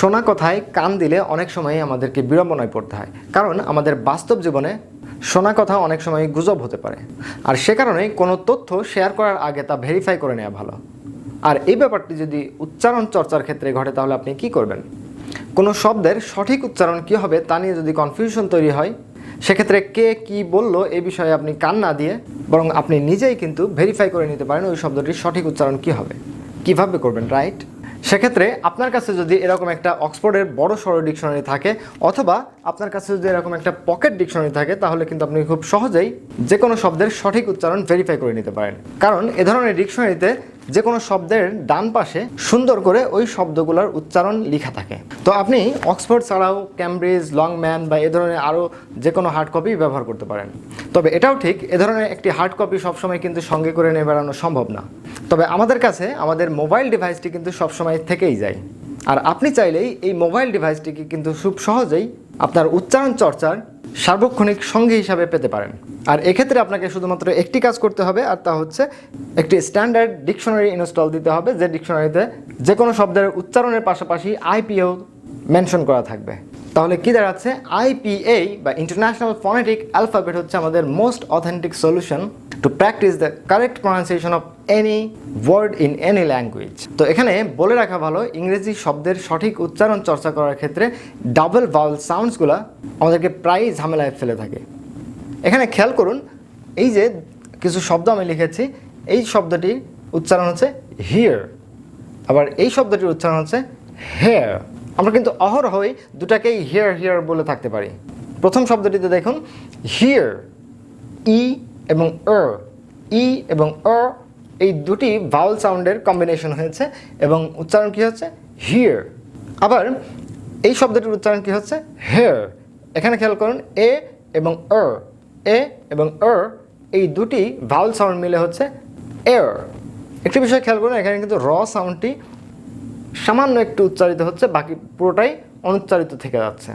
শোনা কথায় কান দিলে অনেক সময় আমাদেরকে বিড়ম্বনায় পড়তে হয়, কারণ আমাদের বাস্তব জীবনে শোনা কথা অনেক সময় গুজব হতে পারে। আর সে কারণে কোনো তথ্য শেয়ার করার আগে তা ভেরিফাই করে নেওয়া ভালো। আর এই ব্যাপারটি যদি উচ্চারণ চর্চার ক্ষেত্রে ঘটে তাহলে আপনি কি করবেন? কোনো শব্দের সঠিক উচ্চারণ কী হবে তা নিয়ে যদি কনফিউশন তৈরি হয়, সেক্ষেত্রে কে কি বলল এই বিষয়ে আপনি কান না দিয়ে বরং আপনি নিজেই কিন্তু ভেরিফাই করে নিতে পারেন ওই শব্দটির সঠিক উচ্চারণ কী হবে, কীভাবে করবেন, রাইট? সেক্ষেত্রে আপনার কাছে যদি এরকম একটা অক্সফোর্ডের বড় সড়ো ডিকশনারি থাকে অথবা আপনার কাছে যদি এরকম একটা পকেট ডিকশনারি থাকে, তাহলে কিন্তু আপনি খুব সহজেই যে কোনো শব্দের সঠিক উচ্চারণ ভেরিফাই করে নিতে পারেন। কারণ এ ধরনের ডিকশনারিতে যে কোনো শব্দের ডান পাশে সুন্দর করে ওই শব্দগুলোর উচ্চারণ লেখা থাকে। তো আপনি অক্সফোর্ড ছাড়াও ক্যামব্রিজ, লংম্যান বা এ ধরনের আরও যে কোনো হার্ড কপি ব্যবহার করতে পারেন। তবে এটাও ঠিক, এ ধরনের একটি হার্ড কপি সবসময় কিন্তু সঙ্গে করে নিয়ে বেড়ানো সম্ভব না। তবে আমাদের কাছে আমাদের মোবাইল ডিভাইসটি কিন্তু সবসময় থেকেই যায়। আর আপনি চাইলেই এই মোবাইল ডিভাইসটিকে কিন্তু খুব সহজেই আপনার উচ্চারণ চর্চার সার্বক্ষণিক সঙ্গী হিসাবে পেতে পারেন। আর এক্ষেত্রে আপনাকে শুধুমাত্র একটি কাজ করতে হবে, আর তা হচ্ছে একটি স্ট্যান্ডার্ড ডিকশনারি ইনস্টল দিতে হবে, যে ডিকশনারিতে যে কোনো শব্দের উচ্চারণের পাশাপাশি আইপিএও মেনশন করা থাকবে। তাহলে কি দাঁড়াচ্ছে? IPA বা ইন্টারন্যাশনাল ফনেটিক অ্যালফাবেট হচ্ছে আমাদের most authentic solution to practise the correct pronunciation of any word in any language. তো এখানে বলে রাখা ভালো, ইংরেজি শব্দের সঠিক উচ্চারণ চর্চা করার ক্ষেত্রে ডাবল ভাওয়েল সাউন্ডসগুলো আমাদেরকে প্রায়ই ঝামেলায় ফেলে থাকে। এখানে খেয়াল করুন, এই যে কিছু শব্দ আমি লিখেছি, এই শব্দটির উচ্চারণ হচ্ছে হিয়ার, আবার এই শব্দটির উচ্চারণ হচ্ছে হেয়ার। আমরা কিন্তু অহরহই দুটাকেই হিয়ার হিয়ার বলে থাকতে পারি। প্রথম শব্দটিতে দেখুন, হিয়ার, ই এবং ই এবং এই দুটি ভাওয়েল সাউন্ডের কম্বিনেশন হয়েছে এবং উচ্চারণ কি হচ্ছে? হিয়ার। আবার এই শব্দটির উচ্চারণ কি হচ্ছে? হেয়ার। এখানে খেয়াল করুন, এ এবং এই দুটি ভাওয়েল সাউন্ড মিলে হচ্ছে এর। একটি বিষয় খেয়াল করুন, এখানে কিন্তু র সাউন্ডটি সামান্য একটু উচ্চারিত হচ্ছে, বাকি পুরোটাই অনুচ্চারিত থেকে যাচ্ছে।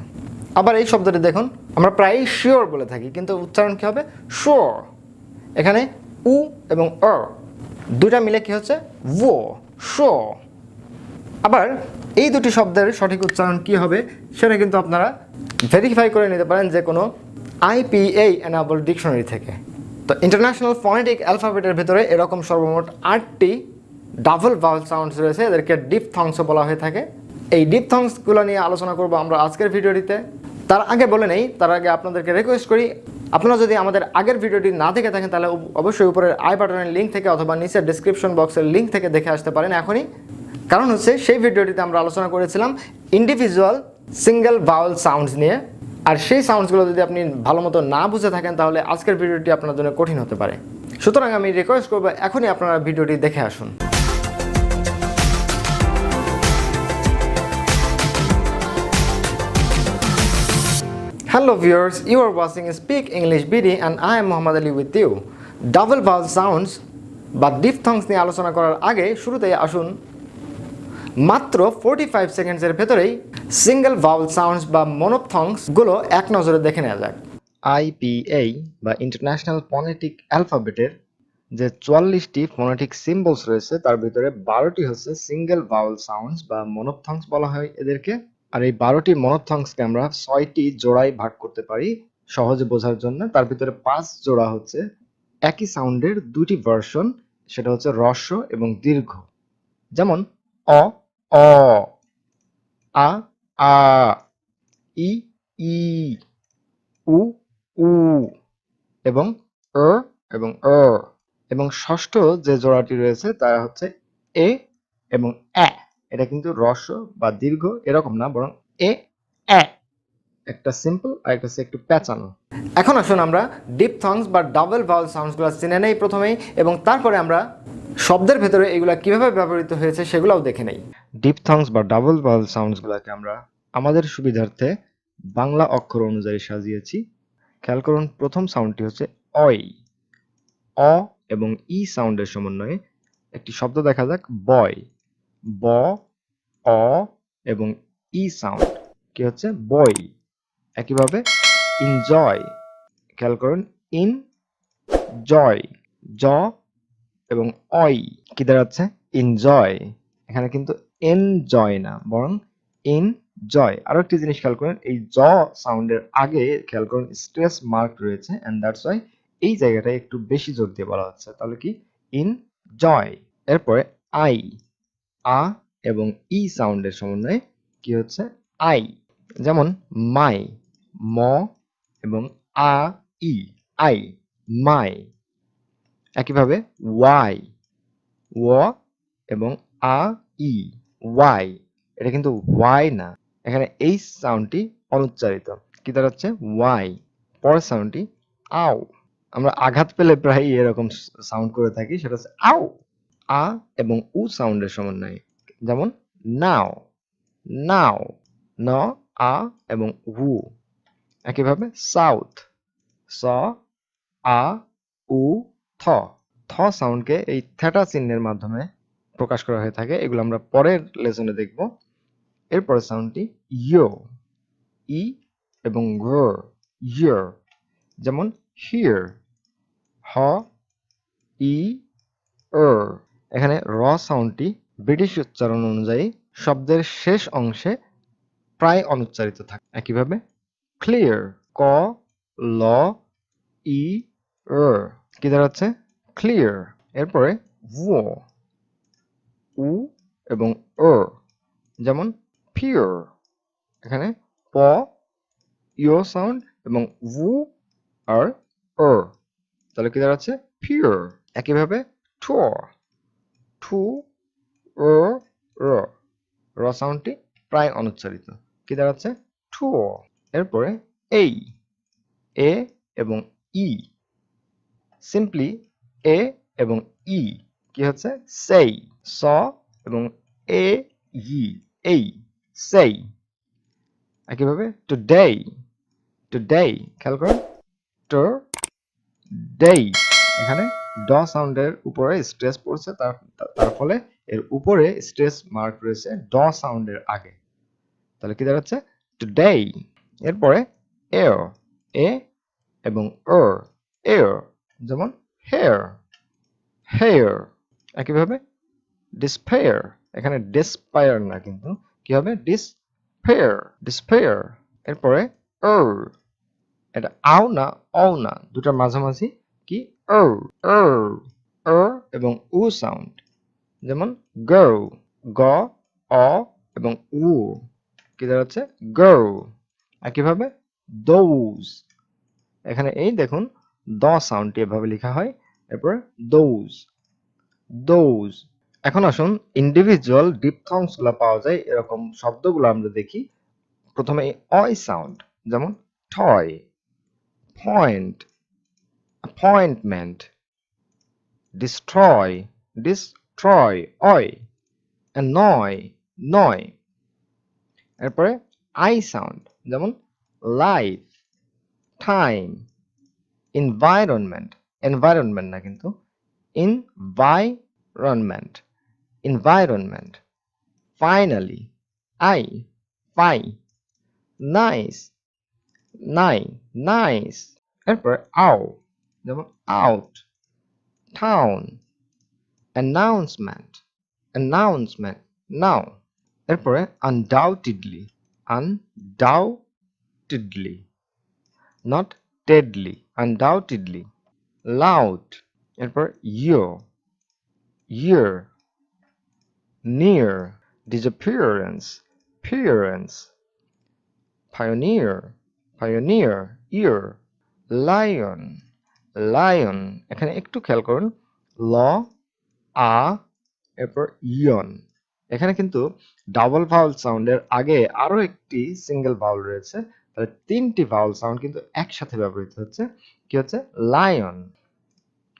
আবার এই শব্দটি দেখুন, আমরা প্রায়ই শিওর বলে থাকি, কিন্তু উচ্চারণ কী হবে? শিওর। এখানে উ এবং দুটা মিলে কি হচ্ছে? ও, শো। আবার এই দুটি শব্দের সঠিক উচ্চারণ কি হবে সেটা কিন্তু আপনারা ভেরিফাই করে নিতে পারেন যে কোনো IPA এনাবল ডিকশনারি থেকে। তো ইন্টারন্যাশনাল ফনেটিক অ্যালফাবেটের ভেতরে এরকম সর্বমোট 8টি ডাবল ভাওয়েল সাউন্ডস রয়েছে, এদেরকে ডিপথংসও বলা হয়ে থাকে। এই ডিপথংসগুলো নিয়ে আলোচনা করব আমরা আজকের ভিডিওটিতে। তার আগে বলে নেই, তার আগে আপনাদেরকে রিকোয়েস্ট করি, আপনারা যদি আমাদের আগের ভিডিওটি না দেখে থাকেন তাহলে অবশ্যই উপরের আই বাটনের লিঙ্ক থেকে অথবা নিচের ডিসক্রিপশন বক্সের লিঙ্ক থেকে দেখে আসতে পারেন এখনই। কারণ হচ্ছে সেই ভিডিওটিতে আমরা আলোচনা করেছিলাম ইন্ডিভিজুয়াল সিঙ্গেল ভাওয়েল সাউন্ডস নিয়ে, আর সেই সাউন্ডসগুলো যদি আপনি ভালো মতো না বুঝে থাকেন তাহলে আজকের ভিডিওটি আপনার জন্য কঠিন হতে পারে। সুতরাং আমি রিকোয়েস্ট করবো এখনই আপনারা ভিডিওটি দেখে আসুন। Hello viewers, you are watching Speak English BD and I am Muhammad Ali with you. Double vowel sounds বা ডিপথংস নিয়ে আলোচনা করার আগে শুরুতেই আসুন মাত্র 45 সেকেন্ডসের ভেতরেই সিঙ্গেল ভাওয়েল সাউন্ডস বা মনোপথংসগুলো এক নজরে দেখে নেওয়া যাক। IPA বা ইন্টারন্যাশনাল ফনেটিক অ্যালফাবেটের যে 44টি ফনেটিক সিম্বলস রয়েছে তার ভিতরে 12টি হচ্ছে সিঙ্গেল ভাওয়েল সাউন্ডস বা মনোপথংস বলা হয় এদেরকে। আর এই 12টি মনোপথংসকে আমরা 6টি জোড়ায় ভাগ করতে পারি সহজে বোঝার জন্য। তার ভিতরে 5 জোড়া হচ্ছে একই সাউন্ডের দুটি ভার্সন, সেটা হচ্ছে হ্রস্ব এবং দীর্ঘ। যেমন অ, আ, ই, উ, এবং এবং এবং ষষ্ঠ যে জোড়াটি রয়েছে তা হচ্ছে এ এবং এ। এটা কিন্তু হ্রস্ব বা দীর্ঘ এরকম না, বরং এ, একটা সিম্পল আর একটা একটু প্যাঁচানো। এখন আসুন আমরা ডিপথংস বা ডাবল ভাওয়েল সাউন্ডসগুলো চিনে নেই প্রথমেই, এবং তারপরে আমরা শব্দের ভেতরে এগুলা কিভাবে ব্যবহৃত হয়েছে সেগুলোও দেখে নেই। ডিপথংস বা ডাবল ভাওয়েল সাউন্ডসগুলোকে আমরা আমাদের সুবিধার্থে বাংলা অক্ষর অনুযায়ী সাজিয়েছি। খেয়াল করুন, প্রথম সাউন্ডটি হচ্ছে অই। অ এবং ই সাউন্ডের সমন্বয়ে একটি শব্দ দেখা যাক, বয়। ব, অ এবং ই সাউন্ড কি হচ্ছে? বই। একইভাবে ইনজয়, খেয়াল করুন, ইন জয়। জ এবং অই কি দাঁড়াচ্ছে? ইনজয়। এখানে কিন্তু এনজয় না, বরং এনজয়। আরো একটি জিনিস খেয়াল করেন, এই জ সাউন্ডের আগে খেয়াল করেন স্ট্রেস মার্ক রয়েছে, এন্ড দ্যাটস ওয়াই এই জায়গাটায় একটু বেশি জোর দিয়ে বলা হচ্ছে। তাহলে কি এনজয়। এরপরে আই, আ এবং ই সাউন্ডের সমন্বয়ে কি হচ্ছে আই। যেমন মাই, ম এবং আ ই, আই, মাই। একইভাবে ওয়াই, ও এবং আ ই, ওয়াই। এটা কিন্তু ওয়াই না, এখানে এই সাউন্ডটি অনুচ্চারিত, কি দাঁড়াচ্ছে ওয়াই। পরের সাউন্ডটি আও। আমরা আঘাত পেলে প্রায় এরকম সাউন্ড করে থাকি, সেটা হচ্ছে আও। আ এবং উ সাউন্ডের সমন্বয়ে, যেমন নাও, নাও, ন, আ এবং হু। একইভাবে সাউথ, স, আ, উ, থ। থ সাউন্ডকে এই থ্যাটা চিহ্নের মাধ্যমে প্রকাশ করা হয়ে থাকে, এগুলো আমরা পরের লেসনে দেখব। এরপরের সাউন্ডটি ইয়ো, ই এবং র, ইয়ার। যেমন হিয়ার, হ, ই, এর। এখানে র সাউন্ডটি ব্রিটিশ উচ্চারণ অনুযায়ী শব্দের শেষ অংশে প্রায় অনুচ্চারিত থাকে। একইভাবে ক্লিয়ার, ক, ল, ই, এর, কি দাঁড়াচ্ছে ক্লিয়ার। এরপরে ও, উ এবং ও, যেমন পিওর। এখানে প, ইও সাউন্ড এবং উ আর ও, তাহলে কি দাঁড়াচ্ছে পিওর। একইভাবে টুর, টু, ও, র, র সাউন্ডটি প্রায় অনুচ্চারিত, কি দাঁড়াচ্ছে টুর। এরপরে এই, এ এবং ই, সিম্পলি এ এবং ই কি হচ্ছে সেই। স এবং এ, ই, এই, সেই। একইভাবে টুডে, টুডে, খেয়াল করুন টু ডে। এখানে ড সাউন্ডের উপরে স্ট্রেস পড়ছে, তার ফলে এর উপরে স্ট্রেস মার্ক রয়েছে ড সাউন্ডের আগে, তাহলে কি দাঁড়াচ্ছে টুডে। এরপরে এর, এ এবং এর, এর, যেমন হেয়ার, হেয়ার। একইভাবে ডিসপেয়ার, এখানে ডিসপায়ার না কিন্তু কি হবে ডিসপেয়ার, ডিসপেয়ার। এরপরে এর, এটা আও না অও না, দুটার মাঝামাঝি কি এর, এর, এর এবং উ সাউন্ড, যেমন গো, গ, অ এবং উ, কি দাঁড়াচ্ছে গো। একইভাবে দোজ, এখানে এই দেখুন দ সাউন্ডটি এভাবে লেখা হয়, এরপর দোজ, দোজ। এখন আসুন ইন্ডিভিজুয়াল ডিপথংস গুলা পাওয়া যায় এরকম শব্দগুলো আমরা দেখি। প্রথমে অয় সাউন্ড, যেমন toy, point, appointment, destroy, destroy, oy, নয়, নয়। এরপরে আই সাউন্ড, যেমন লাইফ, টাইম, এনভায়রনমেন্ট, এনভায়রনমেন্ট না কিন্তু environment, environment. Finally, I, fie, nice, nigh, nice. এরপর আও, যেমন out, town, announcement, announcement, now. এরপরে undoubtedly, undoubtedly, not tedly, undoubtedly. Loud, এরপর yo, year, near, disappearance, pearance, pioneer, pioneer, ear, lion, lion। এখানে একটু খেয়াল করুন ল, আ, এরপর ইয়ন। এখানে কিন্তু ডাবল ভাওয়াল সাউন্ডের আগে আরো একটি সিঙ্গেল ভাওয়াল রয়েছে, তাহলে তিনটি ভাওয়াল সাউন্ড কিন্তু একসাথে ব্যবহৃত হচ্ছে, কি হচ্ছে লায়ন।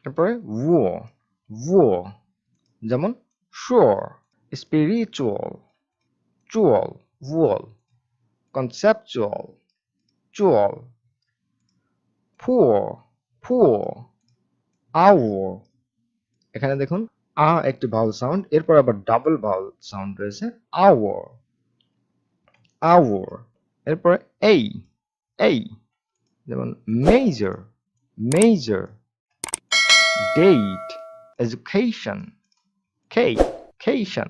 এরপরে ও, ও, যেমন শোর, স্পিরিচুয়াল, চুয়াল, ওয়াল, conceptual, jewel, poor, poor, hour। এখানে দেখুন আ একটি ভাওয়াল সাউন্ড, এরপর আবার ডাবল ভাওয়াল সাউন্ড রয়েছে hour, hour। এরপর এই, এই, যেমন major, major, date, education, cake, cation,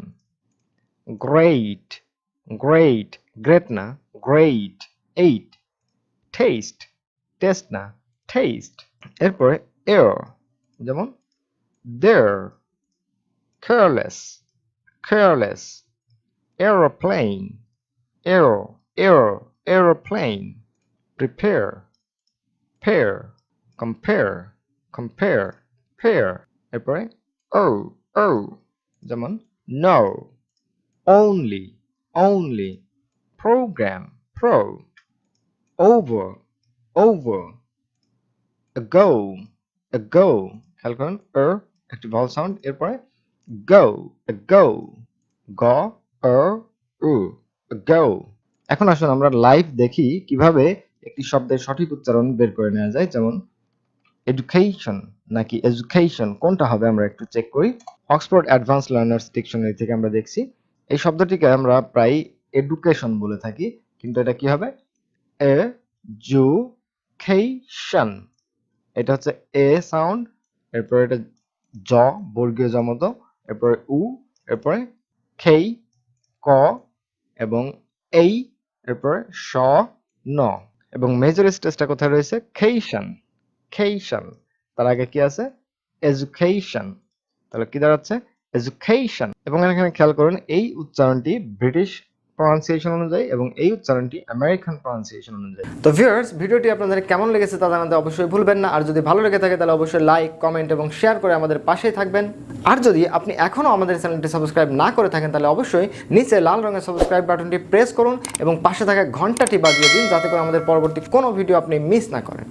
great, great, great না, গ্রেট। 8 টেস্ট, টেস্ট না, টেস্ট। এরপরে এর, যেমন there, careless, careless, aeroplane, aeroplane, prepare, pair, compare, pair। এরপরে ও, যেমন no, only, program, over, ago, খেয়াল করুন একটি ভাওয়াল সাউন্ড। এরপরে go, গ, উ, go। এখন আসুন আমরা লাইভ দেখি কিভাবে একটি শব্দের সঠিক উচ্চারণ বের করে নেওয়া যায়। যেমন এডুকেশন নাকি এডুকেশন, কোনটা হবে আমরা একটু চেক করি। অক্সফোর্ড অ্যাডভান্স লার্নার্স ডিকশনারি থেকে আমরা দেখছি এই শব্দটিকে আমরা প্রায় এডুকেশন বলে থাকি, কিন্তু এটা কি হবে? এডুকেশন। এটা হচ্ছে এ সাউন্ড, এরপরে এটা জ, বর্গীয় জ মতো, এরপরে উ, এরপরে খেই, ক, এবং এই, এরপরে স, ন, এবং মেজর স্ট্রেসটা কোথায় রয়েছে? খেইশন। তার আগে কি আছে? এডুকেশন। তাহলে কি দাঁড়াচ্ছে? এডুকেশন। এবং এখানে খেয়াল করুন এই উচ্চারণটি ব্রিটিশ প্রনাউন্সিয়েশন অনুযায়ী এবং এই উচ্চারণটি আমেরিকান প্রনাউন্সিয়েশন অনুযায়ী। তো ভিউয়ার্স, ভিডিওটি আপনাদের কেমন লেগেছে তা জানাতে অবশ্যই ভুলবেন না। আর যদি ভালো লেগে থাকে তাহলে অবশ্যই লাইক, কমেন্ট এবং শেয়ার করে আমাদের পাশেই থাকবেন। আর যদি আপনি এখনও আমাদের চ্যানেলটি সাবস্ক্রাইব না করে থাকেন তাহলে অবশ্যই নিচে লাল রঙের সাবস্ক্রাইব বাটনটি প্রেস করুন এবং পাশে থাকা ঘন্টাটি বাজিয়ে দিন, যাতে করে আমাদের পরবর্তী কোনো ভিডিও আপনি মিস না করেন।